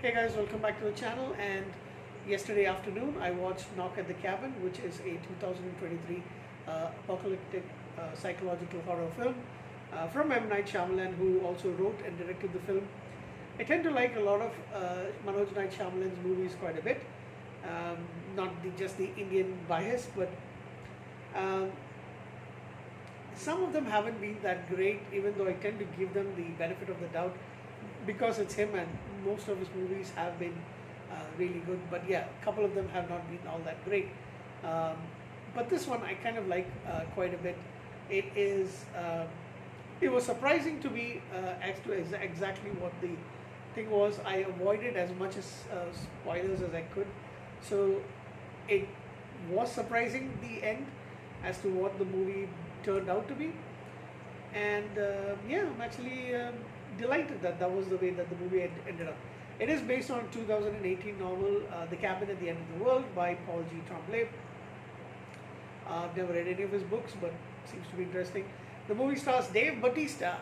Hey guys, welcome back to the channel. And yesterday afternoon, I watched Knock at the Cabin, which is a 2023 apocalyptic psychological horror film from M. Night Shyamalan, who also wrote and directed the film. I tend to like a lot of Manoj Night Shyamalan's movies quite a bit. Not just the Indian bias, but um, some of them haven't been that great, even though I tend to give them the benefit of the doubt because it's him, and most of his movies have been really good. But yeah, a couple of them have not been all that great. Um, but this one I kind of like quite a bit. It is. It was surprising to me as to exactly what the thing was. I avoided as much as spoilers as I could, so it was surprising the end as to what the movie turned out to be. And yeah, I'm actually delighted that that was the way that the movie ended up. It is based on 2018 novel The Cabin at the End of the World by Paul G. Tremblay. I've never read any of his books, but seems to be interesting. The movie stars Dave Bautista,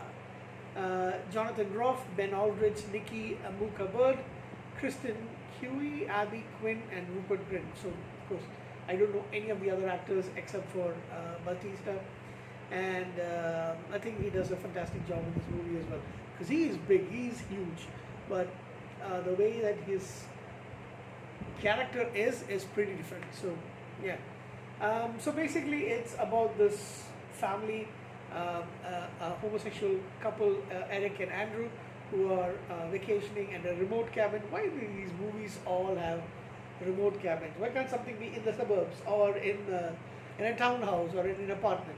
Jonathan Groff, Ben Aldridge, Nikki Amuka Bird, Kristen Huey, Abby Quinn, and Rupert Grint. So, of course, I don't know any of the other actors except for Bautista. And I think he does a fantastic job in this movie as well, because he is big, he's huge, but the way that his character is pretty different. So yeah, so basically it's about this family, a homosexual couple, Eric and Andrew, who are vacationing at a remote cabin. Why do these movies all have remote cabins? Why can't something be in the suburbs or in a townhouse or in an apartment?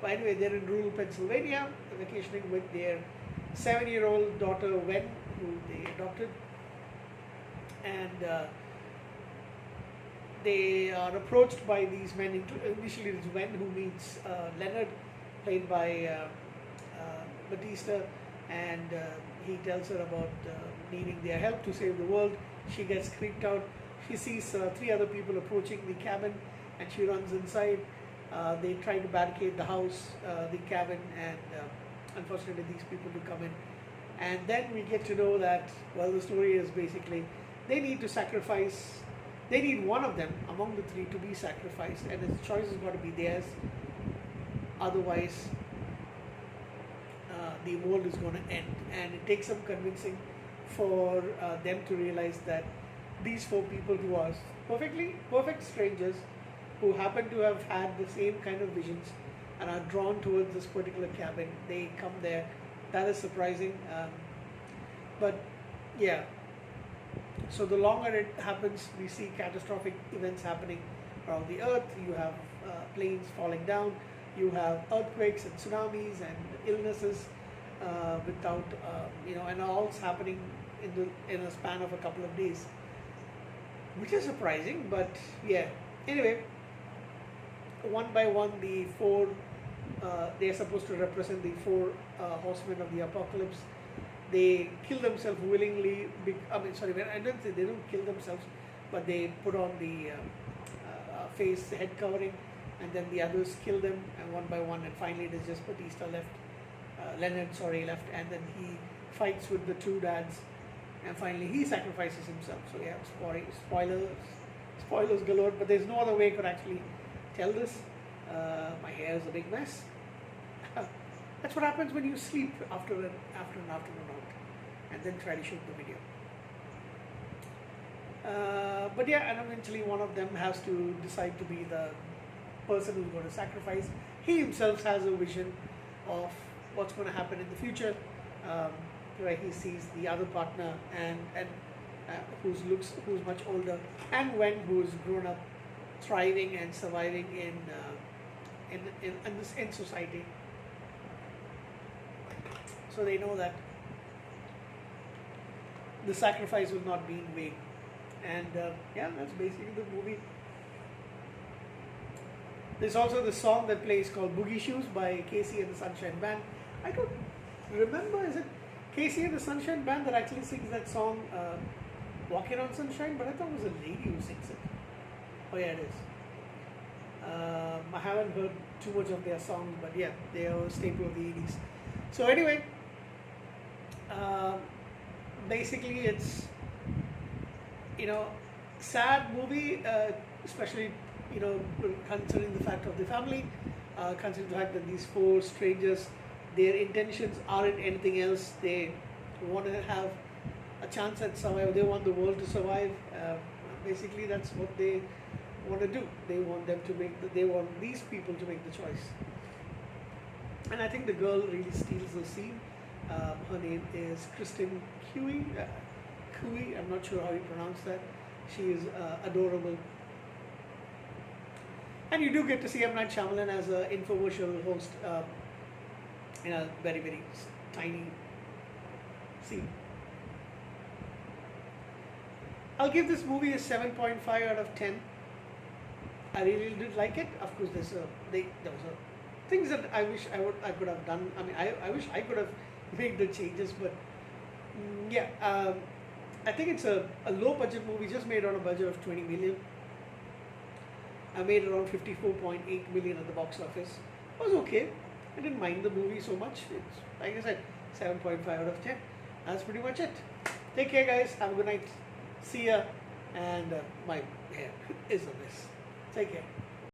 But anyway, they're in rural Pennsylvania, vacationing with their 7-year-old daughter, Wen, who they adopted. And they are approached by these men. Initially, it's Wen who meets Leonard, played by Batista, and he tells her about needing their help to save the world. She gets creeped out. She sees 3 other people approaching the cabin, and she runs inside. They try to barricade the house, the cabin, and unfortunately these people do come in. And then we get to know that, well, the story is basically they need to sacrifice, they need one of them among the 3 to be sacrificed, and the choice has got to be theirs. Otherwise, the world is going to end. And it takes some convincing for them to realize that these 4 people who are perfect strangers, who happen to have had the same kind of visions and are drawn towards this particular cabin, they come there. That is surprising. But yeah, so the longer it happens, we see catastrophic events happening around the earth. You have planes falling down, you have earthquakes and tsunamis and illnesses without, and all's happening in a span of a couple of days, which is surprising. But yeah, anyway, one by one, the 4 they are supposed to represent the 4 horsemen of the apocalypse. They kill themselves willingly. I don't say they don't kill themselves, but they put on the face head covering, and then the others kill them, and one by one, and finally it is just Batista left, left, and then he fights with the 2 dads, and finally he sacrifices himself. So yeah, spoilers galore, but there's no other way I could actually tell this. My hair is a big mess. That's what happens when you sleep after an afternoon out and then try to shoot the video. But yeah, and eventually one of them has to decide to be the person who's going to sacrifice. He himself has a vision of what's going to happen in the future, where he sees the other partner and who's much older, and Wen, who's grown up, thriving and surviving in society. So they know that the sacrifice will not be in vain. And yeah, that's basically the movie. There's also the song that plays called Boogie Shoes by Casey and the Sunshine Band. I don't remember, is it Casey and the Sunshine Band that actually sings that song, Walking on Sunshine? But I thought it was a lady who sings it. Oh yeah, it is. I haven't heard too much of their songs, but yeah, they are a staple of the 80s. So anyway, basically it's you know, sad movie, especially, considering the fact of the family, considering the fact that these four strangers, their intentions aren't anything else. They want to have a chance at survival. They want the world to survive. Basically, that's what they want to do. They want them to they want these people to make the choice. And I think the girl really steals the scene. Her name is Kristen Cui. Cui, I'm not sure how you pronounce that. She is adorable. And you do get to see M. Night Shyamalan as an infomercial host in a very, very tiny scene. I'll give this movie a 7.5 out of 10. I really did like it. Of course, there was things that I wish I could have done. I mean, I wish I could have made the changes, but yeah, I think it's a low budget movie, just made on a budget of 20 million. I made around 54.8 million at the box office. It was okay. I didn't mind the movie so much. It's, like I said, 7.5 out of 10. That's pretty much it. Take care, guys. Have a good night. See ya. And my hair is a mess. Take care.